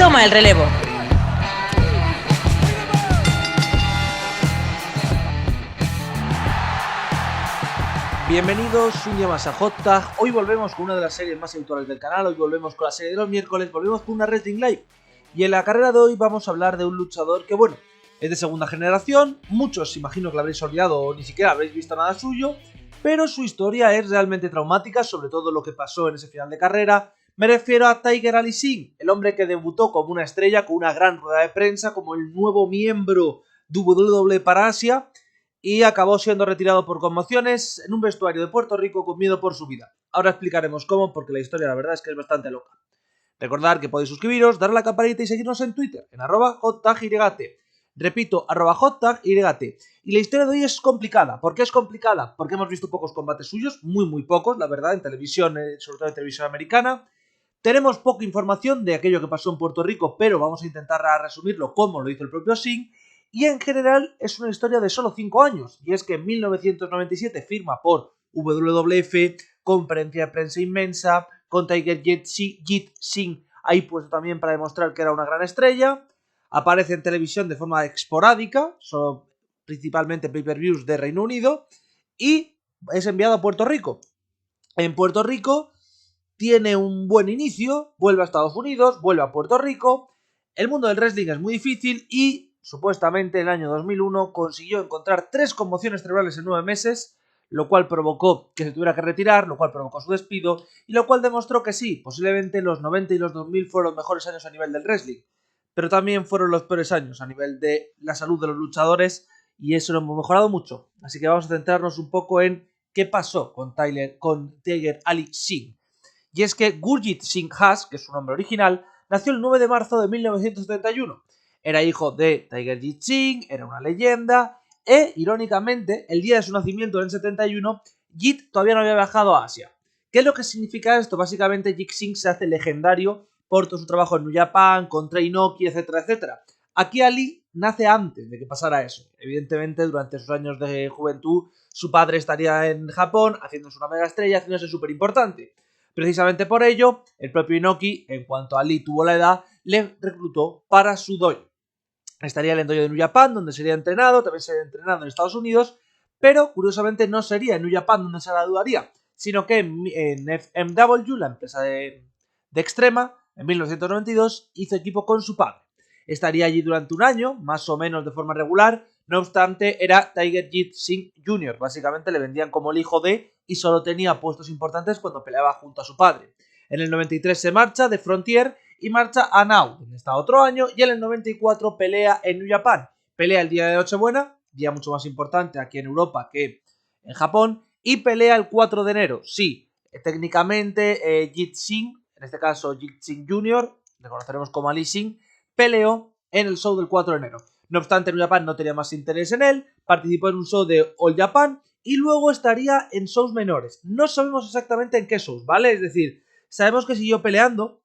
toma el relevo. Bienvenidos un día más a Hot Tag. Hoy volvemos con una de las series más habituales del canal. Hoy volvemos con la serie de los miércoles, volvemos con una Wrestling Live. Y en la carrera de hoy vamos a hablar de un luchador que, bueno, es de segunda generación. Muchos imagino que lo habréis olvidado o ni siquiera habréis visto nada suyo, pero su historia es realmente traumática, sobre todo lo que pasó en ese final de carrera. Me refiero a Tiger Ali Singh, el hombre que debutó como una estrella, con una gran rueda de prensa, como el nuevo miembro de WWE para Asia, y acabó siendo retirado por conmociones en un vestuario de Puerto Rico con miedo por su vida. Ahora explicaremos cómo, porque la historia la verdad es que es bastante loca. Recordad que podéis suscribiros, darle a la campanita y seguirnos en Twitter, en @HotTagYT. Repito, @HotTagYT. Y la historia de hoy es complicada. ¿Por qué es complicada? Porque hemos visto pocos combates suyos, muy pocos, la verdad, en televisión, sobre todo en televisión americana. Tenemos poca información de aquello que pasó en Puerto Rico, pero vamos a intentar resumirlo como lo hizo el propio Singh. Y en general es una historia de solo 5 años, y es que en 1997 firma por WWF, conferencia de prensa inmensa, con Tiger Jeet Singh ahí puesto también para demostrar que era una gran estrella, aparece en televisión de forma esporádica, solo principalmente pay-per-views de Reino Unido, y es enviado a Puerto Rico. En Puerto Rico tiene un buen inicio, vuelve a Estados Unidos, vuelve a Puerto Rico. El mundo del wrestling es muy difícil y supuestamente en el año 2001 consiguió encontrar 3 conmociones cerebrales en 9 meses, lo cual provocó que se tuviera que retirar, lo cual provocó su despido y lo cual demostró que sí, posiblemente los 90 y los 2000 fueron los mejores años a nivel del wrestling, pero también fueron los peores años a nivel de la salud de los luchadores y eso lo hemos mejorado mucho. Así que vamos a centrarnos un poco en qué pasó con Tiger Ali Singh. Y es que Gurjit Singh Haas, que es su nombre original, nació el 9 de marzo de 1971. Era hijo de Tiger Jeet Singh, era una leyenda, e, irónicamente, el día de su nacimiento en el 71, Jeet todavía no había viajado a Asia. ¿Qué es lo que significa esto? Básicamente, Jeet Singh se hace legendario por todo su trabajo en New Japan, contra Inoki, etcétera. Aquí Ali nace antes de que pasara eso. Evidentemente, durante sus años de juventud, su padre estaría en Japón, haciéndose una mega estrella, haciéndose súper importante. Precisamente por ello, el propio Inoki, en cuanto Ali tuvo la edad, le reclutó para su dojo. Estaría en el dojo de New Japan, donde sería entrenado, también sería entrenado en Estados Unidos, pero curiosamente no sería en New Japan donde se graduaría, sino que en FMW, la empresa de Extrema, en 1992, hizo equipo con su padre. Estaría allí durante un año, más o menos de forma regular, no obstante era Tiger Jeet Singh Jr., básicamente le vendían como el hijo de, y solo tenía puestos importantes cuando peleaba junto a su padre. En el 93 se marcha de Frontier y marcha a Now, donde está otro año, y en el 94 pelea en New Japan. Pelea el día de Nochebuena, día mucho más importante aquí en Europa que en Japón, y pelea el 4 de enero. Sí, técnicamente Jeet Singh, en este caso Jeet Singh Jr., le conoceremos como Ali Singh, peleó en el show del 4 de enero. No obstante, New Japan no tenía más interés en él, participó en un show de All Japan y luego estaría en shows menores. No sabemos exactamente en qué shows, ¿vale? Es decir, sabemos que siguió peleando,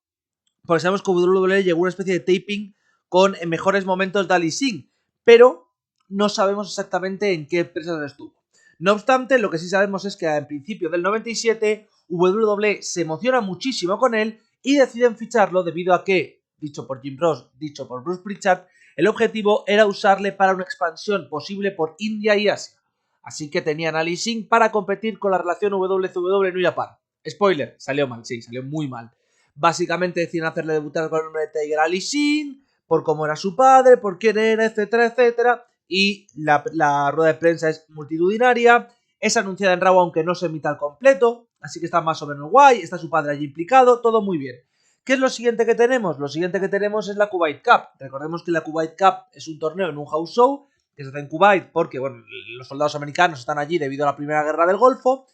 porque sabemos que WWE llegó a una especie de taping con mejores momentos de Ali Singh, pero no sabemos exactamente en qué empresas estuvo. No obstante, lo que sí sabemos es que en principio del 97 WWE se emociona muchísimo con él y deciden ficharlo debido a que, dicho por Jim Ross, dicho por Bruce Pritchard, el objetivo era usarle para una expansión posible por India y Asia. Así que tenían a Ali Singh para competir con la relación WCW New Japan. Spoiler, salió mal, sí, salió muy mal. Básicamente deciden hacerle debutar con el nombre de Tiger Ali Singh, por cómo era su padre, por quién era, etcétera. Y la rueda de prensa es multitudinaria, es anunciada en Raw aunque no se emita al completo, así que está más o menos guay, está su padre allí implicado, todo muy bien. ¿Qué es lo siguiente que tenemos? Lo siguiente que tenemos es la Kuwait Cup. Recordemos que la Kuwait Cup es un torneo en un house show que se hace en Kuwait porque bueno, los soldados americanos están allí debido a la Primera Guerra del Golfo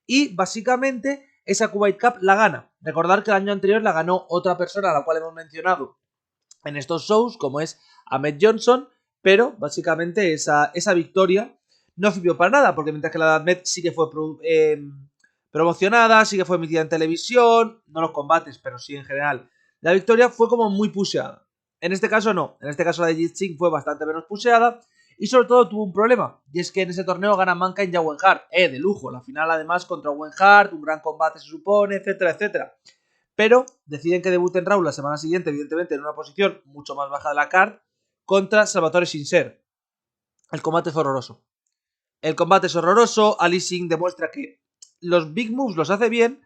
y básicamente esa Kuwait Cup la gana. Recordar que el año anterior la ganó otra persona a la cual hemos mencionado en estos shows, como es Ahmed Johnson, pero básicamente esa victoria no sirvió para nada, porque mientras que la de Ahmed sí que fue promocionada, sí que fue emitida en televisión, no los combates, pero sí en general, la victoria fue como muy pusheada. En este caso no, en este caso la de Jeet Singh fue bastante menos pusheada, y sobre todo tuvo un problema, y es que en ese torneo gana Mankind y Owen Hart, de lujo, la final además contra Owen Hart, un gran combate se supone, etcétera. pero deciden que debute en Raw la semana siguiente, evidentemente en una posición mucho más baja de la card, contra Salvatore Sinclair. El combate es horroroso. El combate es horroroso, Ali Singh demuestra que los big moves los hace bien,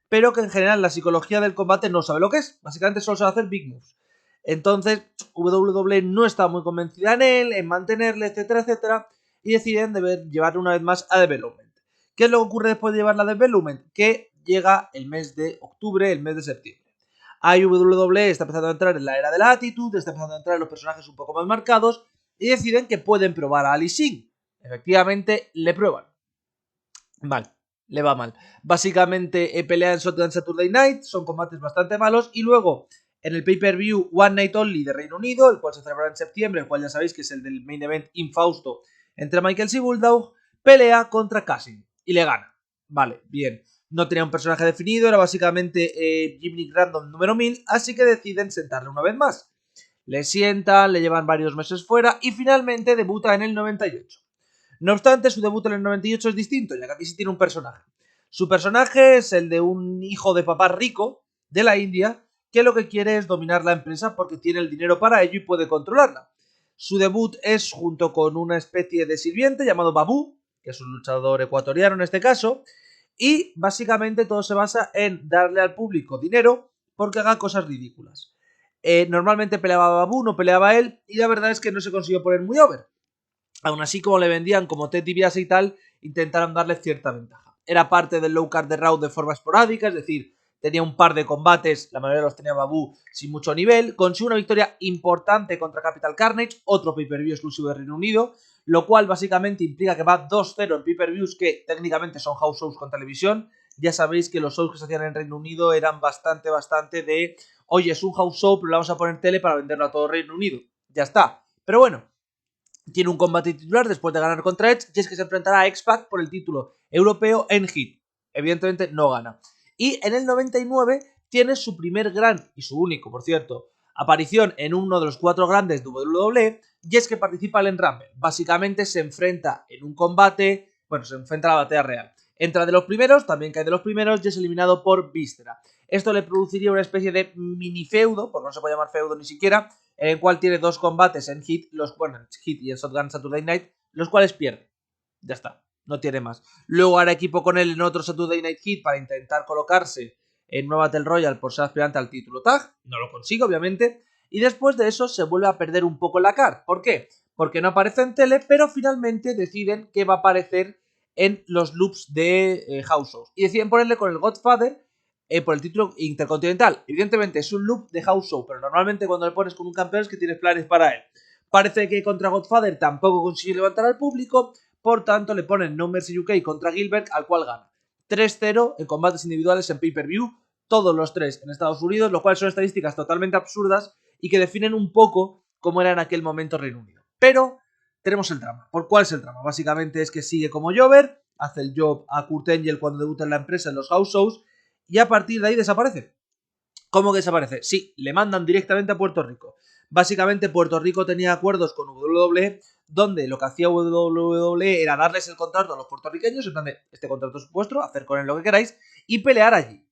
pero que en general la psicología del combate no sabe lo que es. Básicamente solo sabe hacer big moves. Entonces, WWE no está muy convencida en él, en mantenerle, etcétera, etcétera, y deciden llevarlo una vez más a Development. ¿Qué es lo que ocurre después de llevarla a Development? Que llega el mes de octubre, el mes de septiembre. Ahí WWE está empezando a entrar en la era de la Attitude, está empezando a entrar en los personajes un poco más marcados, y deciden que pueden probar a Ali Singh. Efectivamente, le prueban. Mal, le va mal. Básicamente pelea en Shotgun Saturday Night, son combates bastante malos, y luego en el pay-per-view One Night Only de Reino Unido, el cual se celebrará en septiembre, el cual ya sabéis que es el del main event infausto entre Michaels y Bulldog, pelea contra Cassin y le gana. Vale, bien. No tenía un personaje definido, era básicamente Gimmick Random número 1000, así que deciden sentarle una vez más. Le sientan, le llevan varios meses fuera y finalmente debuta en el 98. No obstante, su debut en el 98 es distinto, ya que aquí sí tiene un personaje. Su personaje es el de un hijo de papá rico de la India que lo que quiere es dominar la empresa porque tiene el dinero para ello y puede controlarla. Su debut es junto con una especie de sirviente llamado Babu, que es un luchador ecuatoriano en este caso, y básicamente todo se basa en darle al público dinero porque haga cosas ridículas. Normalmente peleaba Babu, no peleaba él, y la verdad es que no se consiguió poner muy over. Aún así, como le vendían como Ted DiBiase y tal, intentaron darle cierta ventaja. Era parte del low card de Raw de forma esporádica, es decir, tenía un par de combates, la mayoría los tenía Babu sin mucho nivel, consiguió una victoria importante contra Capital Carnage, otro pay-per-view exclusivo de Reino Unido, lo cual básicamente implica que va 2-0 en pay-per-views que técnicamente son house shows con televisión. Ya sabéis que los shows que se hacían en Reino Unido eran bastante de, oye, es un house show, pero le vamos a poner tele para venderlo a todo Reino Unido. Ya está. Pero bueno, tiene un combate titular después de ganar contra Edge, y es que se enfrentará a X-Pac por el título europeo en Heat. Evidentemente no gana. Y en el 99 tiene su primer gran, y su único, por cierto, aparición en uno de los 4 grandes de WWE, y es que participa en Rumble. Básicamente se enfrenta en un combate, bueno, se enfrenta a la batalla real. Entra de los primeros, también cae de los primeros, y es eliminado por Víscera. Esto le produciría una especie de mini feudo, porque no se puede llamar feudo ni siquiera, en el cual tiene 2 combates en Heat, en Heat y en Shotgun Saturday Night, los cuales pierde. Ya está, no tiene más. Luego hará equipo con él en otro Saturday Night Heat para intentar colocarse en una Battle Royale por ser aspirante al título tag. No lo consigue, obviamente. Y después de eso se vuelve a perder un poco la card. ¿Por qué? Porque no aparece en tele, pero finalmente deciden que va a aparecer en los loops de House Shows. Y deciden ponerle con el Godfather por el título intercontinental. Evidentemente es un loop de house show, pero normalmente cuando le pones con un campeón es que tienes planes para él. Parece que contra Godfather tampoco consigue levantar al público, por tanto le ponen No Mercy UK contra Gilbert, al cual gana 3-0 en combates individuales en pay-per-view, todos los 3 en Estados Unidos, lo cual son estadísticas totalmente absurdas y que definen un poco cómo era en aquel momento Reino Unido. Pero tenemos el drama. ¿Por cuál es el drama? Básicamente es que sigue como Jover, hace el job a Kurt Angle cuando debuta en la empresa en los house shows, y a partir de ahí desaparece. ¿Cómo que desaparece? Sí, le mandan directamente a Puerto Rico. Básicamente Puerto Rico tenía acuerdos con WWE donde lo que hacía WWE era darles el contrato a los puertorriqueños, en plan de, este contrato es vuestro, hacer con él lo que queráis y pelear allí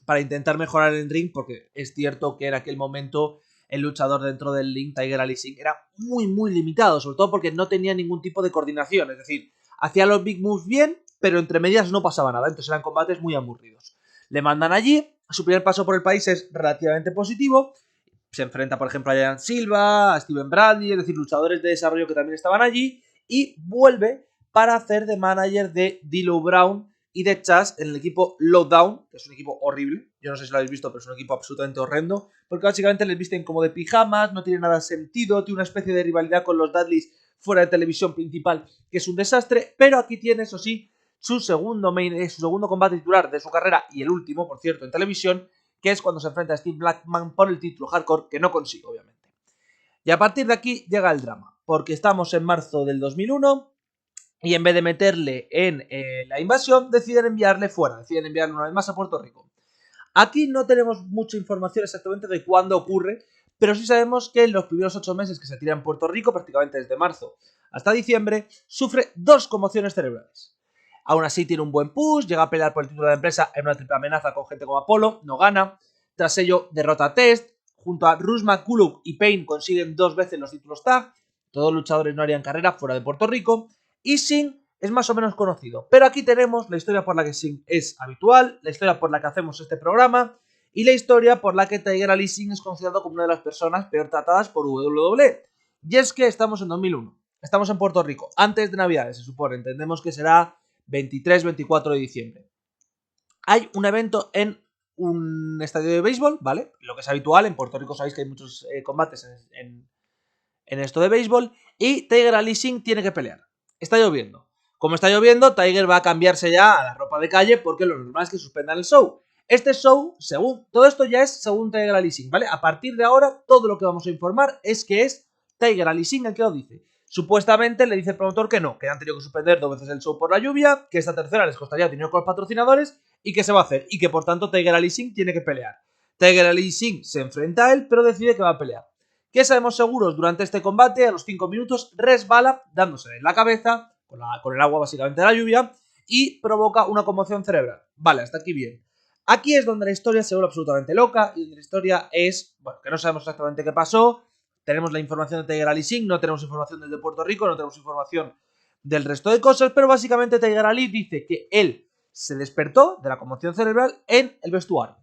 para intentar mejorar el ring, porque es cierto que en aquel momento el luchador dentro del ring, Tiger Ali Singh, era muy limitado, sobre todo porque no tenía ningún tipo de coordinación, es decir, hacía los big moves bien, pero entre medias no pasaba nada, entonces eran combates muy aburridos. Le mandan allí, su primer paso por el país es relativamente positivo, se enfrenta por ejemplo a Jan Silva, a Steven Bradley, es decir, luchadores de desarrollo que también estaban allí, y vuelve para hacer de manager de D'Lo Brown y de Chas en el equipo Lowdown, que es un equipo horrible, yo no sé si lo habéis visto, pero es un equipo absolutamente horrendo, porque básicamente les visten como de pijamas, no tiene nada de sentido, tiene una especie de rivalidad con los Dudleys fuera de televisión principal, que es un desastre, pero aquí tiene, eso sí, su segundo combate titular de su carrera, y el último, por cierto, en televisión, que es cuando se enfrenta a Steve Blackman por el título hardcore, que no consigue, obviamente. Y a partir de aquí llega el drama, porque estamos en marzo del 2001, y en vez de meterle en la invasión, deciden enviarle fuera, deciden enviarle una vez más a Puerto Rico. Aquí no tenemos mucha información exactamente de cuándo ocurre, pero sí sabemos que en los primeros 8 meses que se tira en Puerto Rico, prácticamente desde marzo hasta diciembre, sufre 2 conmociones cerebrales. Aún así tiene un buen push, llega a pelear por el título de la empresa en una triple amenaza con gente como Apolo, no gana, Tras ello, derrota a Test. Junto a Rush McCullough y Payne consiguen 2 veces los títulos tag. Todos los luchadores no harían carrera fuera de Puerto Rico. Y Singh es más o menos conocido. Pero aquí tenemos la historia por la que Singh es habitual, la historia por la que hacemos este programa y la historia por la que Tiger Ali Singh es considerado como una de las personas peor tratadas por WWE. Y es que estamos en 2001. Estamos en Puerto Rico, antes de Navidades, se supone. Entendemos que será 23-24 de diciembre. Hay un evento en un estadio de béisbol, ¿vale? Lo que es habitual, en Puerto Rico sabéis que hay muchos combates en esto de béisbol. Y Tiger Ali Singh tiene que pelear. Está lloviendo. Como está lloviendo, Tiger va a cambiarse ya a la ropa de calle porque lo normal es que suspendan el show. Este show, según todo esto ya es según Tiger Ali Singh, ¿vale? A partir de ahora, todo lo que vamos a informar es que es Tiger Ali Singh el que lo dice. Supuestamente le dice el promotor que no, que han tenido que suspender 2 veces el show por la lluvia, que esta tercera les costaría dinero con los patrocinadores y que se va a hacer, y que por tanto Tiger Ali Singh tiene que pelear. Tiger Ali Singh se enfrenta a él, pero decide que va a pelear. ¿Qué sabemos seguros? Durante este combate, a los 5 minutos, resbala, dándose en la cabeza, con el agua básicamente de la lluvia, y provoca una conmoción cerebral. Vale, hasta aquí bien. Aquí es donde la historia se vuelve absolutamente loca, y donde la historia es, bueno, que no sabemos exactamente qué pasó. Tenemos la información de Tiger Ali Singh, no tenemos información desde Puerto Rico, no tenemos información del resto de cosas, pero básicamente Tiger Ali dice que él se despertó de la conmoción cerebral en el vestuario.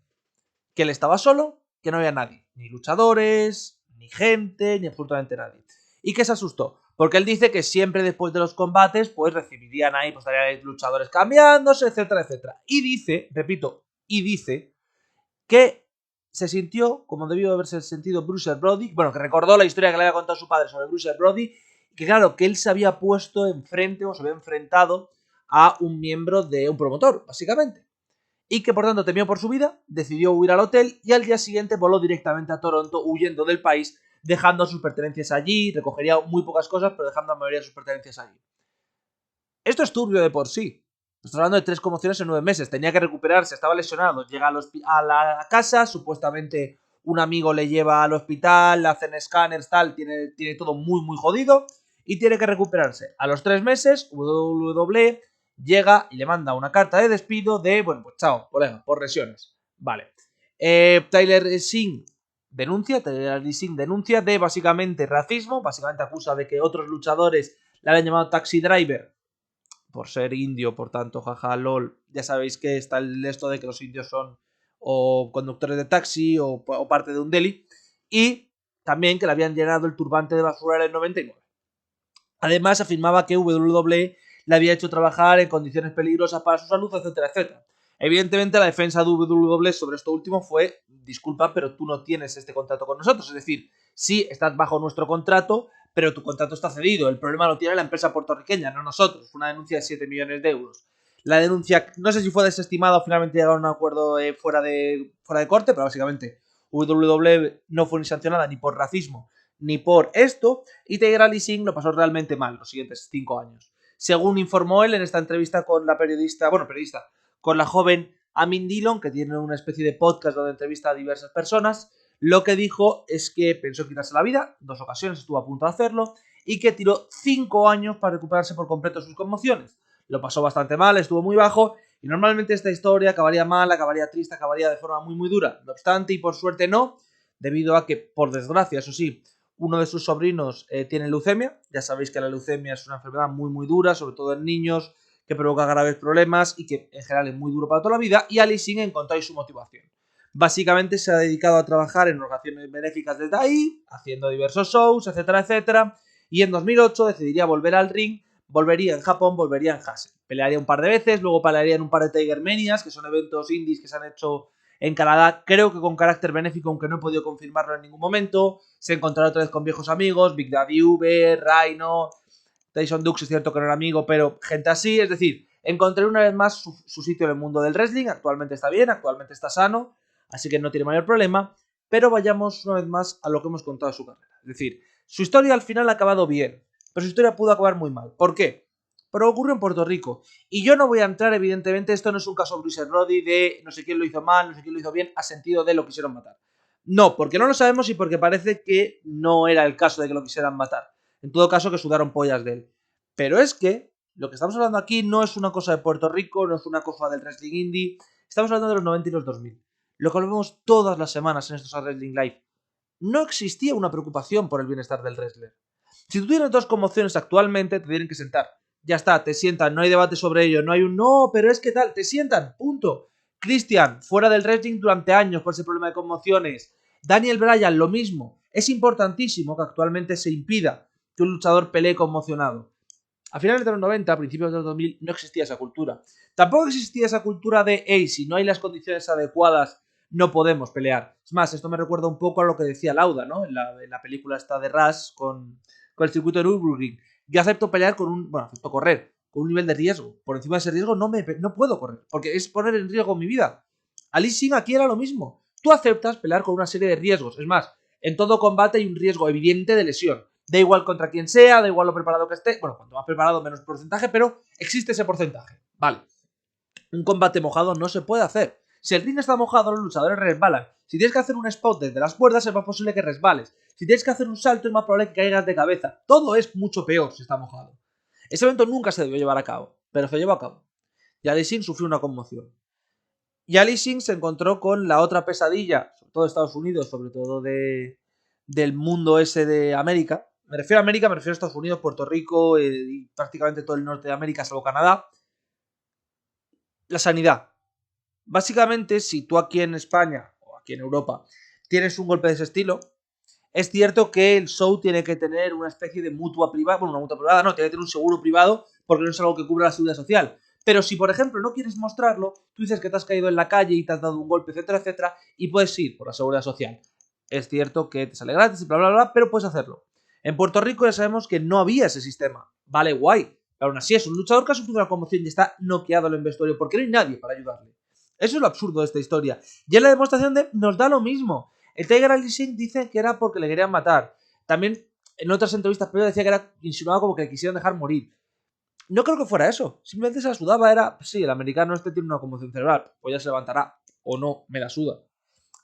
Que él estaba solo, que no había nadie, ni luchadores, ni gente, ni absolutamente nadie. Y que se asustó, porque él dice que siempre después de los combates, pues recibirían ahí, pues estarían luchadores cambiándose, etcétera, etcétera. Y dice, repito, que se sintió como debió haberse sentido Bruiser Brody, bueno, que recordó la historia que le había contado su padre sobre Bruiser Brody, que claro, que él se había puesto enfrente o se había enfrentado a un miembro de un promotor, básicamente. Y que por tanto temió por su vida, decidió huir al hotel y al día siguiente voló directamente a Toronto huyendo del país, dejando sus pertenencias allí, recogería muy pocas cosas, pero dejando la mayoría de sus pertenencias allí. Esto es turbio de por sí. Estamos hablando de 3 conmociones en 9 meses. Tenía que recuperarse, estaba lesionado. Llega a la casa, supuestamente un amigo le lleva al hospital, le hacen escáneres, tal, tiene todo muy, muy jodido y tiene que recuperarse. A los 3 meses, WWE llega y le manda una carta de despido de, bueno, pues chao, colega, por lesiones. Vale. Tiger Singh denuncia de básicamente racismo, básicamente acusa de que otros luchadores le habían llamado taxi driver por ser indio, por tanto, jaja, lol, ya sabéis que está el esto de que los indios son o conductores de taxi o parte de un deli, y también que le habían llenado el turbante de basura en el 99. Además, afirmaba que WWE le había hecho trabajar en condiciones peligrosas para su salud, etcétera, etcétera. Evidentemente, la defensa de WWE sobre esto último fue, disculpa, pero tú no tienes este contrato con nosotros, es decir, sí estás bajo nuestro contrato, pero tu contrato está cedido. El problema lo tiene la empresa puertorriqueña, no nosotros. Fue una denuncia de 7 millones de euros. La denuncia, no sé si fue desestimada o finalmente llegaron a un acuerdo fuera de corte, pero básicamente WWE no fue ni sancionada ni por racismo ni por esto, y Tiger Ali Singh lo pasó realmente mal los siguientes 5 años. Según informó él en esta entrevista con la con la joven Amin Dillon, que tiene una especie de podcast donde entrevista a diversas personas, lo que dijo es que pensó quitarse la vida, 2 ocasiones estuvo a punto de hacerlo, y que tiró 5 años para recuperarse por completo de sus conmociones. Lo pasó bastante mal, estuvo muy bajo, y normalmente esta historia acabaría mal, acabaría triste, acabaría de forma muy muy dura. No obstante, y por suerte no, debido a que, por desgracia, eso sí, uno de sus sobrinos tiene leucemia. Ya sabéis que la leucemia es una enfermedad muy muy dura, sobre todo en niños, que provoca graves problemas y que en general es muy duro para toda la vida, y Ali Singh encontró ahí su motivación. Básicamente se ha dedicado a trabajar en organizaciones benéficas desde ahí, haciendo diversos shows, etcétera, etcétera, y en 2008 decidiría volver al ring, volvería en Japón, volvería en Hase. Pelearía un par de veces, luego pelearía en un par de Tiger Manias, que son eventos indies que se han hecho en Canadá, creo que con carácter benéfico, aunque no he podido confirmarlo en ningún momento. Se encontrará otra vez con viejos amigos, Big Daddy V, Rhino, Tyson Dux, es cierto que no era amigo, pero gente así. Es decir, encontré una vez más su sitio en el mundo del wrestling. Actualmente está bien, actualmente está sano, así que no tiene mayor problema. Pero vayamos una vez más a lo que hemos contado de su carrera. Es decir, su historia al final ha acabado bien, pero su historia pudo acabar muy mal. ¿Por qué? Pero ocurrió en Puerto Rico. Y yo no voy a entrar, evidentemente, esto no es un caso Bruiser Brody de no sé quién lo hizo mal, no sé quién lo hizo bien, a sentido de lo quisieron matar. No, porque no lo sabemos y porque parece que no era el caso de que lo quisieran matar. En todo caso, que sudaron pollas de él. Pero es que lo que estamos hablando aquí no es una cosa de Puerto Rico, no es una cosa del wrestling indie. Estamos hablando de los 90 y los 2000. lo que vemos todas las semanas en estos Wrestling Live. No existía una preocupación por el bienestar del wrestler. Si tú tienes dos conmociones actualmente, te tienen que sentar. Ya está, te sientan, no hay debate sobre ello, no hay un no, pero es que tal, te sientan, punto. Christian, fuera del wrestling durante años por ese problema de conmociones. Daniel Bryan, lo mismo. Es importantísimo que actualmente se impida que un luchador pelee conmocionado. A finales de los 90, a principios de los 2000, no existía esa cultura. Tampoco existía esa cultura de, hey, si no hay las condiciones adecuadas, no podemos pelear. Es más, esto me recuerda un poco a lo que decía Lauda, ¿no? En la película esta de Rush con el circuito de Nürburgring. Yo acepto pelear acepto correr con un nivel de riesgo. Por encima de ese riesgo no puedo correr, porque es poner en riesgo mi vida. Ali Singh aquí era lo mismo. Tú aceptas pelear con una serie de riesgos. Es más, en todo combate hay un riesgo evidente de lesión. Da igual contra quien sea, da igual lo preparado que esté. Bueno, cuanto más preparado, menos porcentaje, pero existe ese porcentaje. Vale. Un combate mojado no se puede hacer. Si el ring está mojado, los luchadores resbalan. Si tienes que hacer un spot desde las cuerdas, es más posible que resbales. Si tienes que hacer un salto, es más probable que caigas de cabeza. Todo es mucho peor si está mojado. Ese evento nunca se debió llevar a cabo, pero se llevó a cabo. Y Ali Singh sufrió una conmoción. Y Ali Singh se encontró con la otra pesadilla, sobre todo de Estados Unidos, sobre todo del mundo ese de América. Me refiero a América, me refiero a Estados Unidos, Puerto Rico y prácticamente todo el norte de América, salvo Canadá. La sanidad. Básicamente, si tú aquí en España o aquí en Europa tienes un golpe de ese estilo, es cierto que el show tiene que tener una especie de mutua privada, bueno, una mutua privada no, tiene que tener un seguro privado porque no es algo que cubra la seguridad social. Pero si, por ejemplo, no quieres mostrarlo, tú dices que te has caído en la calle y te has dado un golpe, etcétera, etcétera, y puedes ir por la seguridad social. Es cierto que te sale gratis y bla, bla, bla, pero puedes hacerlo. En Puerto Rico ya sabemos que no había ese sistema. Vale, guay. Pero aún así es un luchador que ha sufrido una conmoción y está noqueado en el vestuario porque no hay nadie para ayudarle. Eso es lo absurdo de esta historia. Y es la demostración de nos da lo mismo. El Tiger Ali Singh dice que era porque le querían matar. También en otras entrevistas pero decía que era insinuado como que le quisieron dejar morir. No creo que fuera eso. Simplemente se la sudaba. Era, sí, el americano este tiene una conmoción cerebral. Pues ya se levantará. O no, me la suda.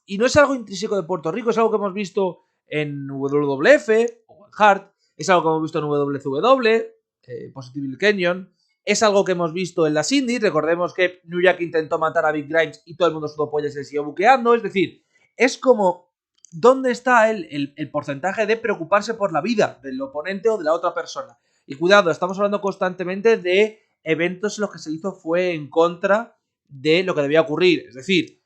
Y no es algo intrínseco de Puerto Rico. Es algo que hemos visto en WWF o en Hart. Es algo que hemos visto en WCW, Positive Canyon. Es algo que hemos visto en las indies. Recordemos que New Jack intentó matar a Big Grimes y todo el mundo sudó pollas y se siguió buqueando. Es decir, es como dónde está el porcentaje de preocuparse por la vida del oponente o de la otra persona. Y cuidado, estamos hablando constantemente de eventos en los que se hizo fue en contra de lo que debía ocurrir. Es decir,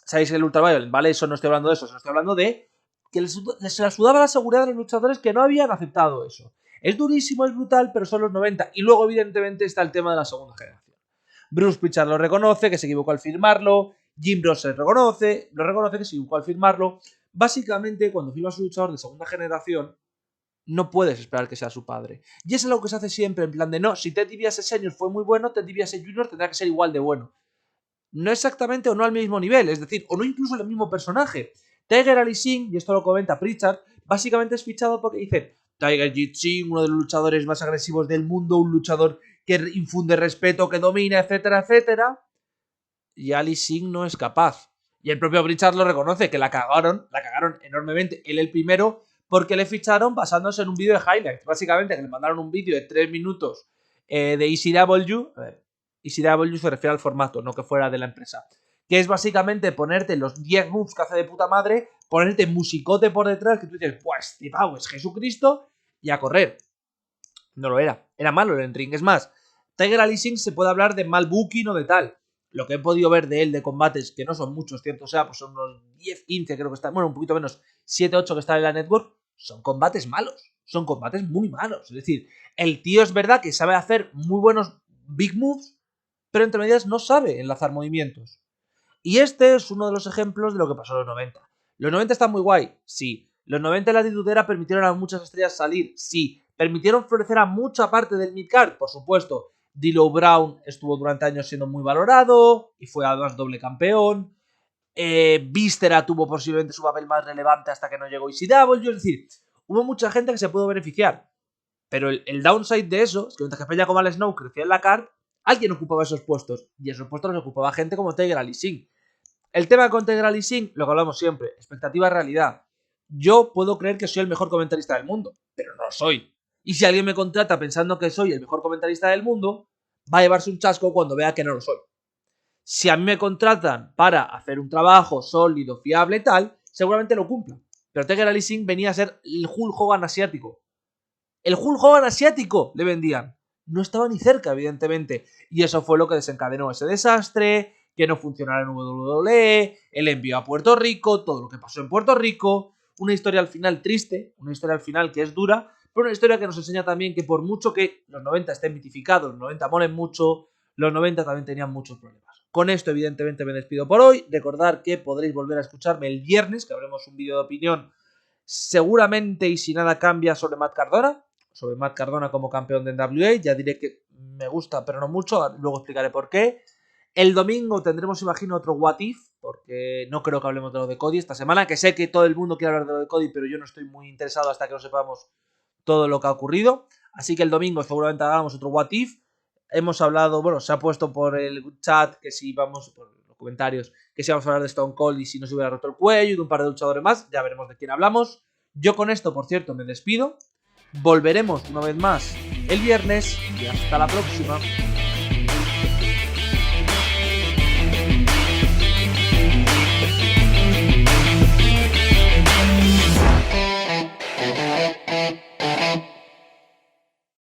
¿sabéis el Ultraviolent? ¿Vale? Eso no estoy hablando de eso, estoy hablando de que se la sudaba la seguridad de los luchadores que no habían aceptado eso. Es durísimo, es brutal, pero son los 90. Y luego, evidentemente, está el tema de la segunda generación. Bruce Pritchard lo reconoce, que se equivocó al firmarlo. Jim Ross lo reconoce que se equivocó al firmarlo. Básicamente, cuando firmas un luchador de segunda generación, no puedes esperar que sea su padre. Y eso es algo que se hace siempre, en plan de no, si Ted DiBiase Senior fue muy bueno, Ted DiBiase Junior tendrá que ser igual de bueno. No exactamente o no al mismo nivel, es decir, o no incluso el mismo personaje. Tiger Ali Singh, y esto lo comenta Pritchard, básicamente es fichado porque dice Tiger Jeet Singh, uno de los luchadores más agresivos del mundo, un luchador que infunde respeto, que domina, etcétera, etcétera. Y Ali Singh no es capaz. Y el propio Pritchard lo reconoce, que la cagaron enormemente, él el primero, porque le ficharon basándose en un vídeo de highlights. Básicamente, que le mandaron un vídeo de 3 minutos de ECW. A ver, ECW se refiere al formato, no que fuera de la empresa. Que es básicamente ponerte los 10 moves que hace de puta madre, ponerte musicote por detrás, que tú dices, pues, este pavo es Jesucristo, y a correr. No lo era. Era malo el ring. Es más, Tiger Ali Singh se puede hablar de mal booking o de tal. Lo que he podido ver de él de combates, que no son muchos, cierto sea, pues son unos 10, 15 creo que están, bueno, un poquito menos, 7, 8 que están en la network, son combates malos. Son combates muy malos. Es decir, el tío es verdad que sabe hacer muy buenos big moves, pero entre medias no sabe enlazar movimientos. Y este es uno de los ejemplos de lo que pasó en los 90. Los 90 están muy guay, sí. Los 90 en la titudera permitieron a muchas estrellas salir, sí. Permitieron florecer a mucha parte del midcard, por supuesto. D'Lo Brown estuvo durante años siendo muy valorado y fue además doble campeón. Vístera tuvo posiblemente su papel más relevante hasta que no llegó ECW. Es decir, hubo mucha gente que se pudo beneficiar. Pero el downside de eso es que mientras que Peña como Al Snow crecía en la card, alguien ocupaba esos puestos. Y esos puestos los ocupaba gente como Tiger Ali Singh. El tema con Tiger Ali Singh, lo que hablamos siempre, expectativa-realidad. Yo puedo creer que soy el mejor comentarista del mundo, pero no lo soy. Y si alguien me contrata pensando que soy el mejor comentarista del mundo, va a llevarse un chasco cuando vea que no lo soy. Si a mí me contratan para hacer un trabajo sólido, fiable y tal, seguramente lo cumpla. Pero Tiger Ali Singh venía a ser el Hulk Hogan asiático. El Hulk Hogan asiático le vendían. No estaba ni cerca, evidentemente. Y eso fue lo que desencadenó ese desastre, que no funcionara en WWE, el envío a Puerto Rico, todo lo que pasó en Puerto Rico. Una historia al final triste, una historia al final que es dura, pero una historia que nos enseña también que por mucho que los 90 estén mitificados, los 90 molen mucho, los 90 también tenían muchos problemas. Con esto, evidentemente, me despido por hoy. Recordad que podréis volver a escucharme el viernes, que habremos un vídeo de opinión seguramente y si nada cambia sobre Matt Cardona como campeón de NWA. Ya diré que me gusta, pero no mucho. Luego explicaré por qué. El domingo tendremos, imagino, otro What If, porque no creo que hablemos de lo de Cody esta semana, que sé que todo el mundo quiere hablar de lo de Cody, pero yo no estoy muy interesado hasta que no sepamos todo lo que ha ocurrido. Así que el domingo seguramente hagamos otro What If. Hemos hablado, bueno, se ha puesto por el chat que si vamos, por los comentarios, que si vamos a hablar de Stone Cold y si no se hubiera roto el cuello y de un par de luchadores más. Ya veremos de quién hablamos. Yo con esto, por cierto, me despido. Volveremos una vez más el viernes y hasta la próxima.